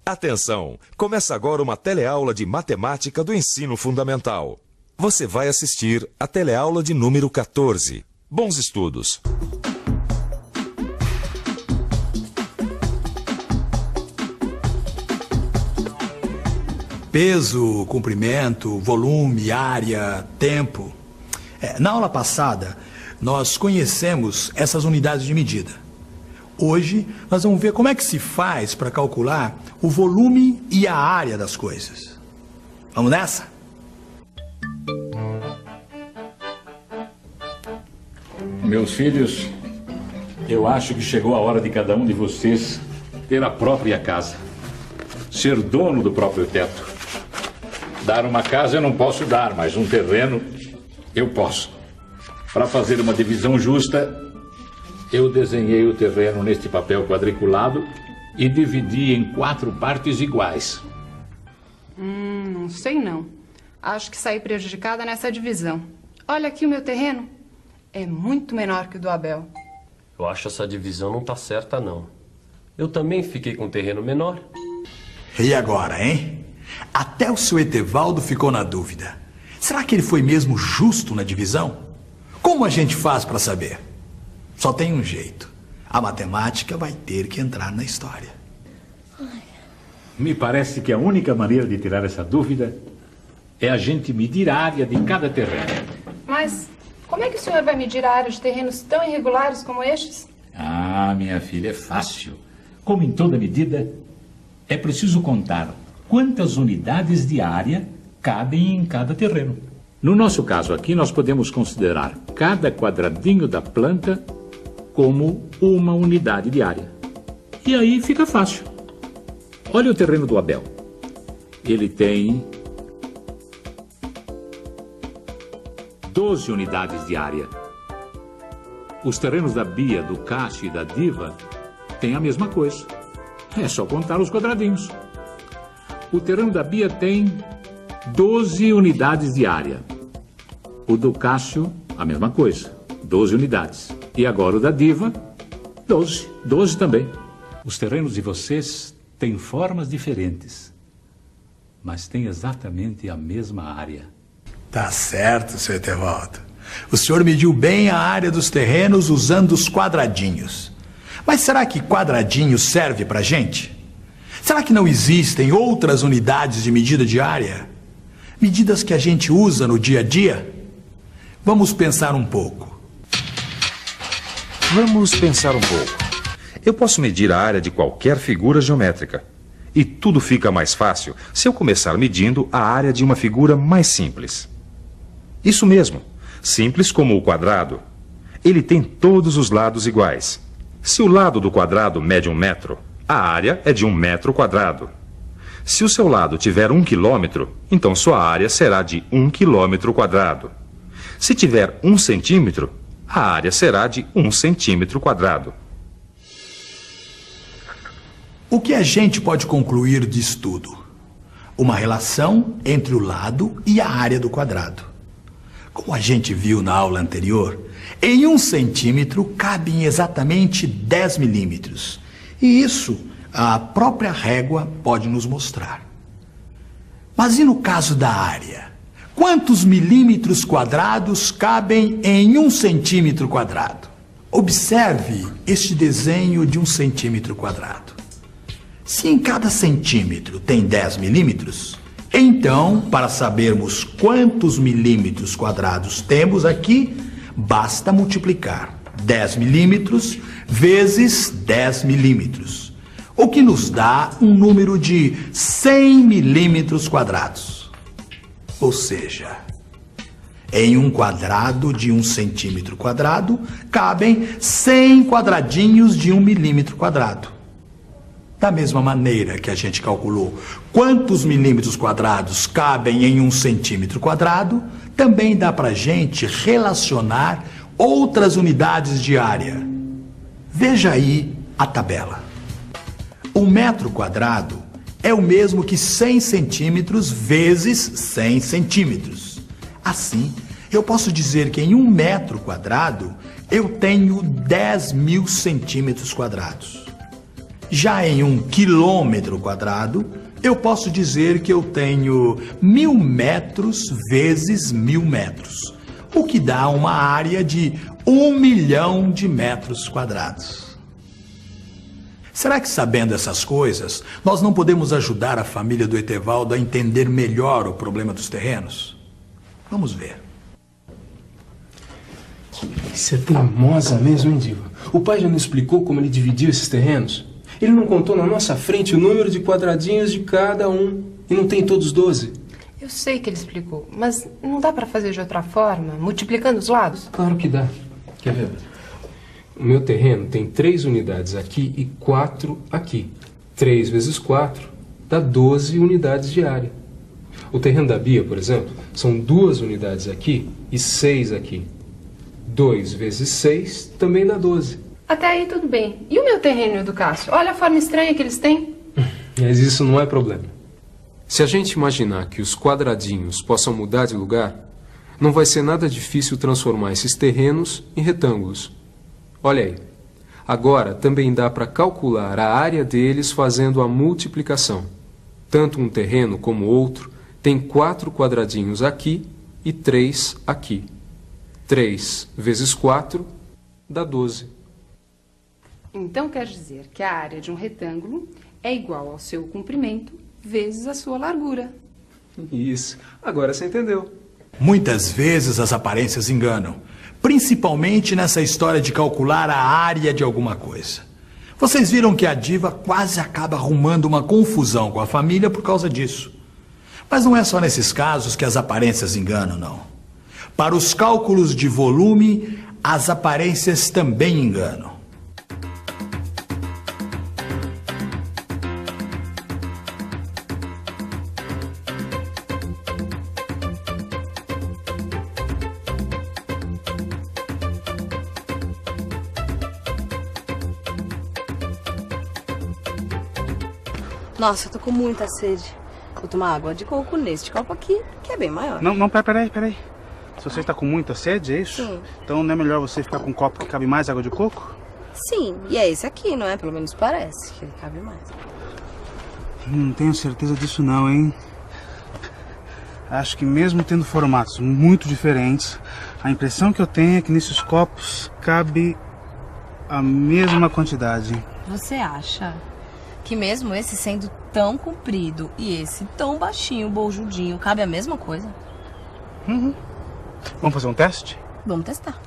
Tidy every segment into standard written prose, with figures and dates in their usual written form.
Atenção! Começa agora uma teleaula de matemática do ensino fundamental. Você vai assistir a teleaula de número 14. Bons estudos! Peso, comprimento, volume, área, tempo. Na aula passada, nós conhecemos essas unidades de medida. Hoje, nós vamos ver como é que se faz para calcular o volume e a área das coisas. Vamos nessa? Meus filhos, eu acho que chegou a hora de cada um de vocês ter a própria casa. Ser dono do próprio teto. Dar uma casa eu não posso dar, mas um terreno eu posso. Para fazer uma divisão justa, eu desenhei o terreno neste papel quadriculado e dividi em 4 partes iguais. Não sei não. Acho que saí prejudicada nessa divisão. Olha aqui o meu terreno. É muito menor que o do Abel. Eu acho essa divisão não tá certa, não. Eu também fiquei com um terreno menor. E agora, hein? Até o seu Etevaldo ficou na dúvida. Será que ele foi mesmo justo na divisão? Como a gente faz para saber? Só tem um jeito. A matemática vai ter que entrar na história. Me parece que a única maneira de tirar essa dúvida é a gente medir a área de cada terreno. Mas como é que o senhor vai medir a área de terrenos tão irregulares como estes? Ah, minha filha, é fácil. Como em toda medida, é preciso contar quantas unidades de área cabem em cada terreno. No nosso caso aqui, nós podemos considerar cada quadradinho da planta como uma unidade de área. E aí fica fácil. Olha o terreno do Abel. Ele tem 12 unidades de área. Os terrenos da Bia, do Cássio e da Diva têm a mesma coisa. É só contar os quadradinhos. O terreno da Bia tem 12 unidades de área. O do Cássio, a mesma coisa, 12 unidades. E agora o da Diva, 12. 12 também. Os terrenos de vocês têm formas diferentes, mas têm exatamente a mesma área. Tá certo, seu Etevaldo. O senhor mediu bem a área dos terrenos usando os quadradinhos. Mas será que quadradinho serve pra gente? Será que não existem outras unidades de medida de área? Medidas que a gente usa no dia a dia? Vamos pensar um pouco. Eu posso medir a área de qualquer figura geométrica. E tudo fica mais fácil se eu começar medindo a área de uma figura mais simples. Isso mesmo, simples como o quadrado. Ele tem todos os lados iguais. Se o lado do quadrado mede 1 metro, a área é de 1 metro quadrado. Se o seu lado tiver 1 quilômetro, então sua área será de 1 quilômetro quadrado. Se tiver 1 centímetro, a área será de 1 centímetro quadrado. O que a gente pode concluir disso tudo? Uma relação entre o lado e a área do quadrado. Como a gente viu na aula anterior, em 1 centímetro cabem exatamente 10 milímetros. E isso a própria régua pode nos mostrar. Mas e no caso da área? Quantos milímetros quadrados cabem em 1 centímetro quadrado? Observe este desenho de 1 centímetro quadrado. Se em cada centímetro tem 10 milímetros, então, para sabermos quantos milímetros quadrados temos aqui, basta multiplicar 10 milímetros vezes 10 milímetros, o que nos dá um número de 100 milímetros quadrados. Ou seja, em um quadrado de 1 centímetro quadrado, cabem 100 quadradinhos de 1 milímetro quadrado. Da mesma maneira que a gente calculou quantos milímetros quadrados cabem em 1 centímetro quadrado, também dá para a gente relacionar outras unidades de área. Veja aí a tabela. 1 metro quadrado é o mesmo que 100 centímetros vezes 100 centímetros. Assim, eu posso dizer que em 1 metro quadrado eu tenho 10.000 centímetros quadrados. Já em 1 quilômetro quadrado, eu posso dizer que eu tenho 1000 metros vezes 1000 metros, o que dá uma área de 1 milhão de metros quadrados. Será que, sabendo essas coisas, nós não podemos ajudar a família do Etevaldo a entender melhor o problema dos terrenos? Vamos ver. Você é teimosa mesmo, hein, Diva? O pai já não explicou como ele dividiu esses terrenos? Ele não contou na nossa frente o número de quadradinhos de cada um. E não tem todos 12. Eu sei que ele explicou, mas não dá pra fazer de outra forma, multiplicando os lados? Claro que dá. Quer ver? O meu terreno tem 3 unidades aqui e 4 aqui. 3 vezes 4 dá 12 unidades de área. O terreno da Bia, por exemplo, são 2 unidades aqui e 6 aqui. 2 vezes 6 também dá 12. Até aí tudo bem. E o meu terreno e o do Cássio? Olha a forma estranha que eles têm. Mas isso não é problema. Se a gente imaginar que os quadradinhos possam mudar de lugar, não vai ser nada difícil transformar esses terrenos em retângulos. Olha aí. Agora também dá para calcular a área deles fazendo a multiplicação. Tanto um terreno como outro tem 4 quadradinhos aqui e 3 aqui. 3 vezes 4 dá 12. Então quer dizer que a área de um retângulo é igual ao seu comprimento vezes a sua largura. Isso. Agora você entendeu. Muitas vezes as aparências enganam, principalmente nessa história de calcular a área de alguma coisa. Vocês viram que a Diva quase acaba arrumando uma confusão com a família por causa disso. Mas não é só nesses casos que as aparências enganam, não. Para os cálculos de volume, as aparências também enganam. Nossa, eu tô com muita sede. Vou tomar água de coco neste copo aqui, que é bem maior. Não, peraí. Se você está com muita sede, é isso? Sim. Então não é melhor você ficar com um copo que cabe mais água de coco? Sim, e é esse aqui, não é? Pelo menos parece que ele cabe mais. Não tenho certeza disso não, hein? Acho que mesmo tendo formatos muito diferentes, a impressão que eu tenho é que nesses copos cabe a mesma quantidade. Você acha que mesmo esse sendo tão comprido e esse tão baixinho, boljudinho, cabe a mesma coisa? Uhum. Vamos fazer um teste? Vamos testar.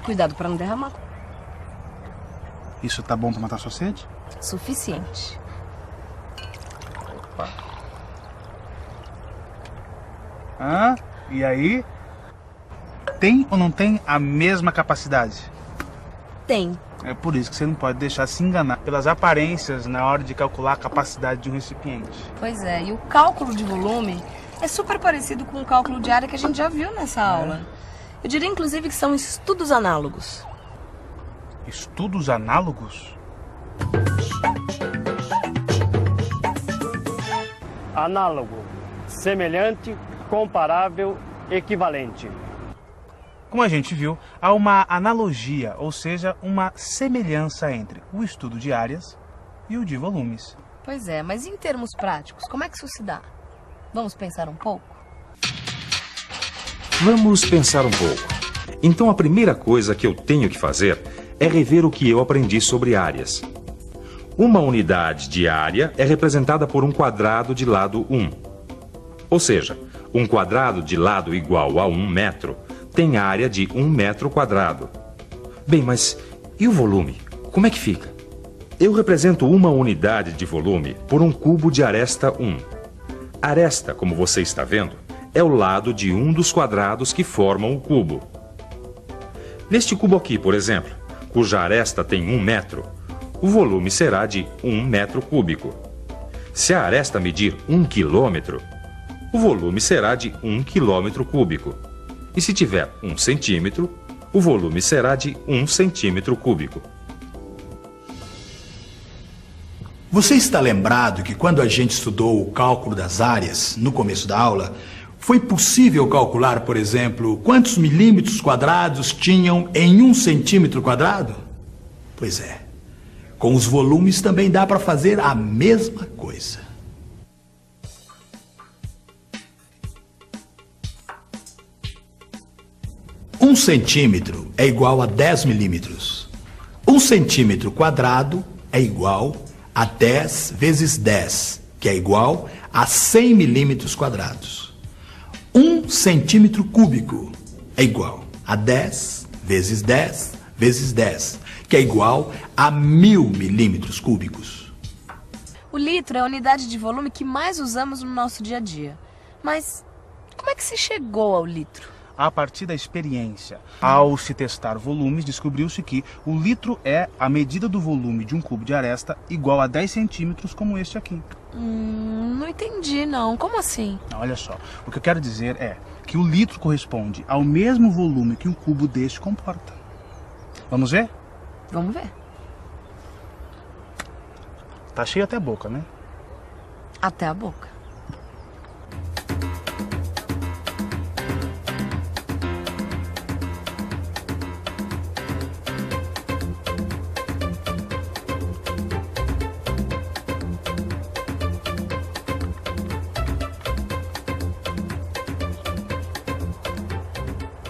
Cuidado para não derramar. Isso tá bom para matar sua sede? Suficiente. Ah, e aí? Tem ou não tem a mesma capacidade? Tem. É por isso que você não pode deixar se enganar pelas aparências na hora de calcular a capacidade de um recipiente. Pois é, e o cálculo de volume é super parecido com o cálculo de área que a gente já viu nessa aula. Eu diria, inclusive, que são estudos análogos. Estudos análogos? Análogo, semelhante, comparável, equivalente. Como a gente viu, há uma analogia, ou seja, uma semelhança entre o estudo de áreas e o de volumes. Pois é, mas em termos práticos, como é que isso se dá? Vamos pensar um pouco? Vamos pensar um pouco. Então a primeira coisa que eu tenho que fazer é rever o que eu aprendi sobre áreas. Uma unidade de área é representada por um quadrado de lado 1. Ou seja, um quadrado de lado igual a 1 metro tem área de 1 metro quadrado. Bem, mas e o volume? Como é que fica? Eu represento uma unidade de volume por um cubo de aresta 1. Aresta, como você está vendo, é o lado de um dos quadrados que formam o cubo. Neste cubo aqui, por exemplo, cuja aresta tem 1 metro, o volume será de 1 metro cúbico. Se a aresta medir 1 quilômetro, o volume será de 1 quilômetro cúbico. E se tiver 1 centímetro, o volume será de 1 centímetro cúbico. Você está lembrado que quando a gente estudou o cálculo das áreas, no começo da aula, Foi possível calcular, por exemplo, quantos milímetros quadrados tinham em 1 centímetro quadrado? Pois é. Com os volumes também dá para fazer a mesma coisa. Um centímetro é igual a 10 milímetros. 1 centímetro quadrado é igual a 10 vezes 10, que é igual a 100 milímetros quadrados. 1 centímetro cúbico é igual a 10 vezes 10 vezes 10, que é igual a 1000 milímetros cúbicos. O litro é a unidade de volume que mais usamos no nosso dia a dia. Mas como é que se chegou ao litro? A partir da experiência, ao se testar volumes, descobriu-se que o litro é a medida do volume de um cubo de aresta igual a 10 centímetros como este aqui. Não entendi, não. Como assim? Olha só, o que eu quero dizer é que o litro corresponde ao mesmo volume que um cubo deste comporta. Vamos ver? Vamos ver. Tá cheio até a boca, né? Até a boca.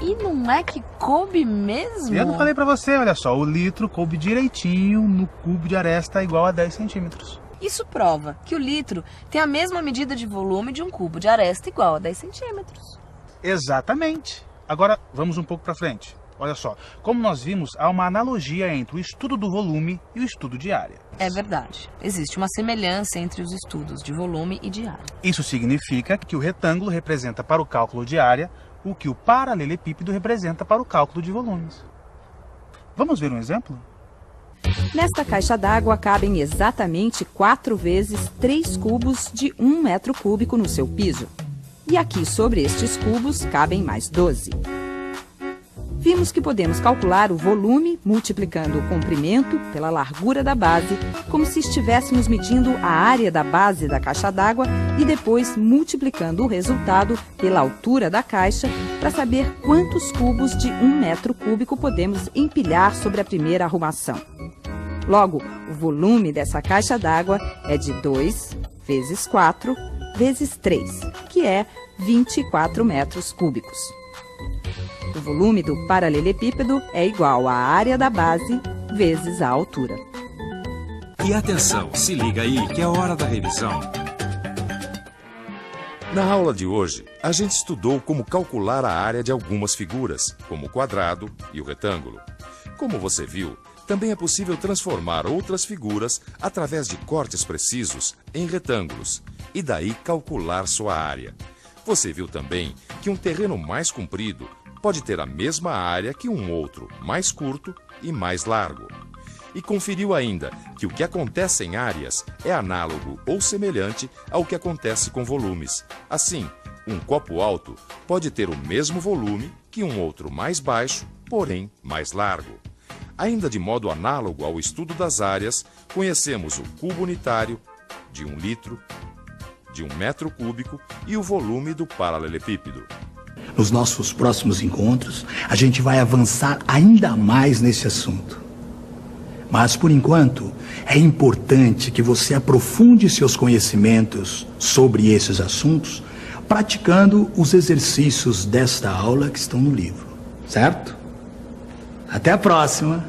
E não é que coube mesmo? Eu não falei pra você, olha só, o litro coube direitinho no cubo de aresta igual a 10 centímetros. Isso prova que o litro tem a mesma medida de volume de um cubo de aresta igual a 10 centímetros. Exatamente. Agora, vamos um pouco pra frente. Olha só, como nós vimos, há uma analogia entre o estudo do volume e o estudo de área. É verdade. Existe uma semelhança entre os estudos de volume e de área. Isso significa que o retângulo representa para o cálculo de área o que o paralelepípedo representa para o cálculo de volumes. Vamos ver um exemplo? Nesta caixa d'água cabem exatamente 4 vezes 3 cubos de 1 metro cúbico no seu piso. E aqui sobre estes cubos cabem mais 12. Vimos que podemos calcular o volume multiplicando o comprimento pela largura da base, como se estivéssemos medindo a área da base da caixa d'água e depois multiplicando o resultado pela altura da caixa para saber quantos cubos de 1 metro cúbico podemos empilhar sobre a primeira arrumação. Logo, o volume dessa caixa d'água é de 2 vezes 4 vezes 3, que é 24 metros cúbicos. O volume do paralelepípedo é igual à área da base vezes a altura. E atenção, se liga aí que é hora da revisão. Na aula de hoje, a gente estudou como calcular a área de algumas figuras, como o quadrado e o retângulo. Como você viu, também é possível transformar outras figuras através de cortes precisos em retângulos e daí calcular sua área. Você viu também que um terreno mais comprido pode ter a mesma área que um outro mais curto e mais largo. E conferiu ainda que o que acontece em áreas é análogo ou semelhante ao que acontece com volumes. Assim, um copo alto pode ter o mesmo volume que um outro mais baixo, porém mais largo. Ainda de modo análogo ao estudo das áreas, conhecemos o cubo unitário de 1 litro, de 1 metro cúbico e o volume do paralelepípedo. Nos nossos próximos encontros, a gente vai avançar ainda mais nesse assunto. Mas, por enquanto, é importante que você aprofunde seus conhecimentos sobre esses assuntos, praticando os exercícios desta aula que estão no livro, certo? Até a próxima!